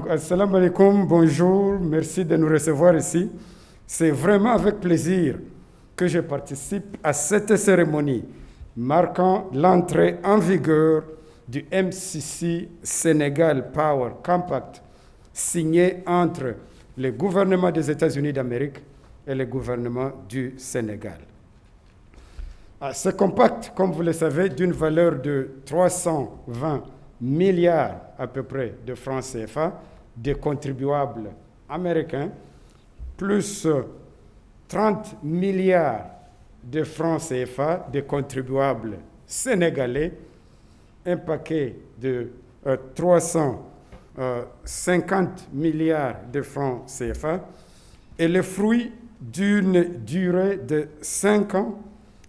assalamu alaikum, bonjour, merci de nous recevoir ici. C'est vraiment avec plaisir que je participe à cette cérémonie marquant l'entrée en vigueur du MCC Sénégal Power Compact signé entre le gouvernement des États-Unis d'Amérique et le gouvernement du Sénégal. Ce compact, comme vous le savez, d'une valeur de 320 milliards à peu près de francs CFA des contribuables américains, plus 30 milliards de francs CFA des contribuables sénégalais, un paquet de 350 milliards de francs CFA, est le fruit d'une durée de 5 ans,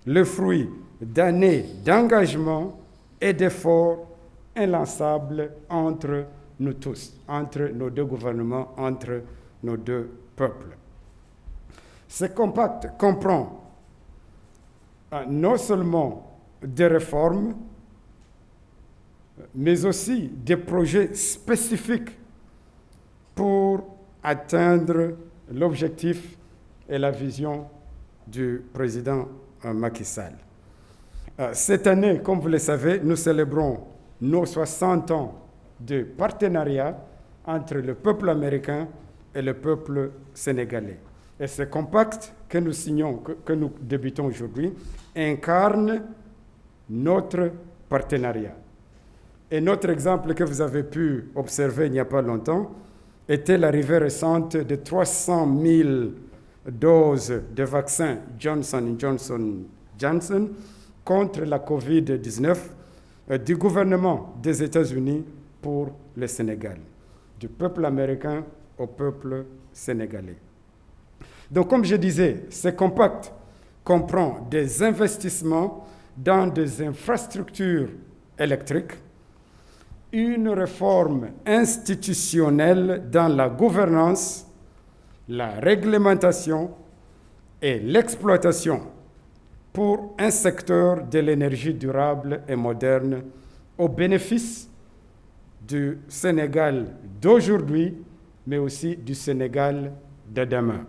le fruit d'années d'engagement et d'efforts inlassables entre nous tous, entre nos deux gouvernements, entre nos deux peuples. Ce compact comprend non seulement des réformes, mais aussi des projets spécifiques pour atteindre l'objectif et la vision du président Macky Sall. Cette année, comme vous le savez, nous célébrons nos 60 ans de partenariat entre le peuple américain et le peuple sénégalais. Et ce compact que nous signons, que nous débutons aujourd'hui, incarne notre partenariat. Et notre exemple que vous avez pu observer il n'y a pas longtemps était l'arrivée récente de 300 000 doses de vaccin Johnson Johnson contre la COVID-19 du gouvernement des États-Unis pour le Sénégal, du peuple américain au peuple sénégalais. Donc, comme je disais, ce compact comprend des investissements dans des infrastructures électriques, une réforme institutionnelle dans la gouvernance, la réglementation et l'exploitation pour un secteur de l'énergie durable et moderne au bénéfice du Sénégal d'aujourd'hui, mais aussi du Sénégal de demain.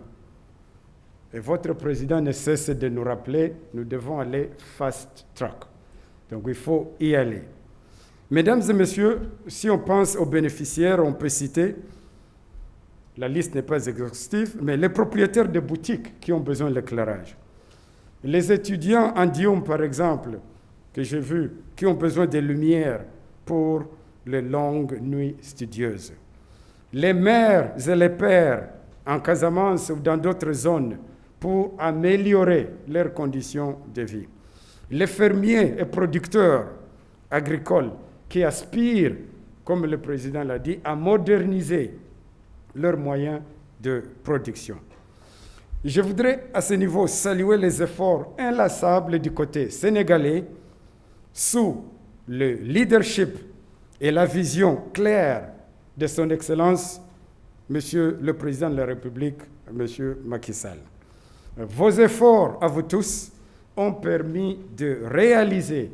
Et votre président ne cesse de nous rappeler, nous devons aller fast track. Donc il faut y aller. Mesdames et messieurs, si on pense aux bénéficiaires, on peut citer, la liste n'est pas exhaustive, mais les propriétaires de boutiques qui ont besoin de l'éclairage. Les étudiants en Dioum, par exemple, que j'ai vus, qui ont besoin de lumière pour les longues nuits studieuses. Les mères et les pères en Casamance ou dans d'autres zones pour améliorer leurs conditions de vie. Les fermiers et producteurs agricoles qui aspirent, comme le président l'a dit, à moderniser leurs moyens de production. Je voudrais à ce niveau saluer les efforts inlassables du côté sénégalais sous le leadership et la vision claire de son Excellence, Monsieur le Président de la République, Monsieur Macky Sall. Vos efforts à vous tous ont permis de réaliser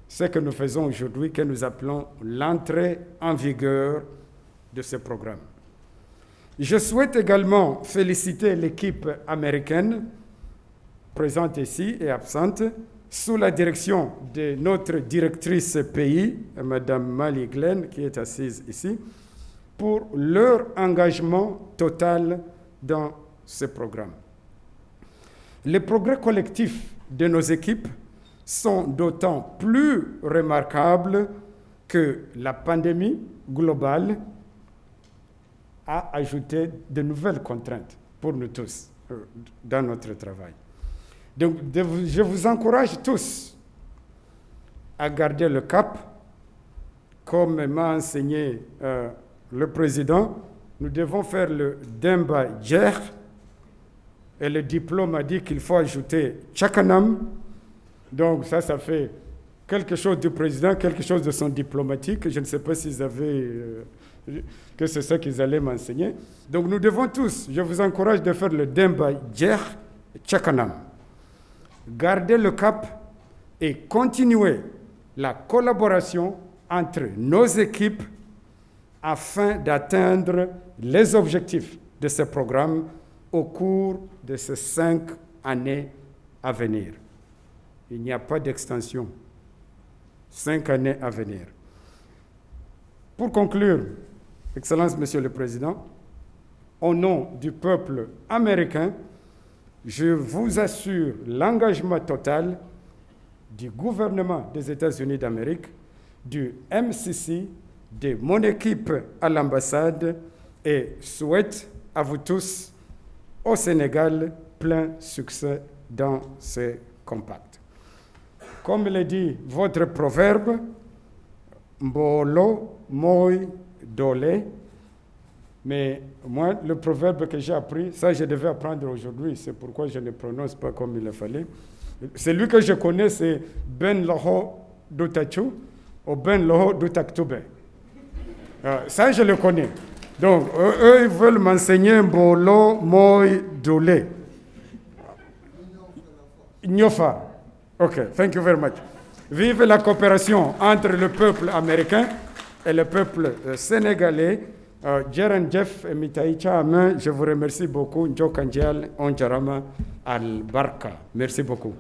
ce que nous faisons aujourd'hui, que nous appelons l'entrée en vigueur de ce programme. Je souhaite également féliciter l'équipe américaine présente ici et absente sous la direction de notre directrice pays, Mme Mali Glenn, qui est assise ici, pour leur engagement total dans ce programme. Les progrès collectifs de nos équipes sont d'autant plus remarquables que la pandémie globale a ajouté de nouvelles contraintes pour nous tous dans notre travail. Donc, je vous encourage tous à garder le cap. Comme m'a enseigné le président, nous devons faire le Demba Djer, et le diplôme a dit qu'il faut ajouter Tchakanam. Donc ça fait quelque chose du président, quelque chose de son diplomatique. Je ne sais pas s'ils avaient... que c'est ça qu'ils allaient m'enseigner. Donc nous devons tous, je vous encourage de faire le Demba Djer Tchakanam. Garder le cap et continuer la collaboration entre nos équipes afin d'atteindre les objectifs de ce programme au cours de ces 5 années à venir. Il n'y a pas d'extension. 5 années à venir. Pour conclure, Excellence, Monsieur le Président, au nom du peuple américain, je vous assure l'engagement total du gouvernement des États-Unis d'Amérique, du MCC, de mon équipe à l'ambassade et souhaite à vous tous au Sénégal plein succès dans ces compacts. Comme le dit votre proverbe, Mbolo Moy Dole, mais moi, le proverbe que j'ai appris, ça je devais apprendre aujourd'hui, c'est pourquoi je ne prononce pas comme il le fallait. Celui que je connais, c'est Ben Loho Doutachu ou Ben Loho Doutaktube. Ça, je le connais. Donc, eux, ils veulent m'enseigner Mbolo Moy Dole. Nyofa. OK, thank you very much. Vive la coopération entre le peuple américain et le peuple sénégalais. Jeren Jeff et Mitaïcha Amen, je vous remercie beaucoup. Njokanjial Onjarama Al Barka. Merci beaucoup.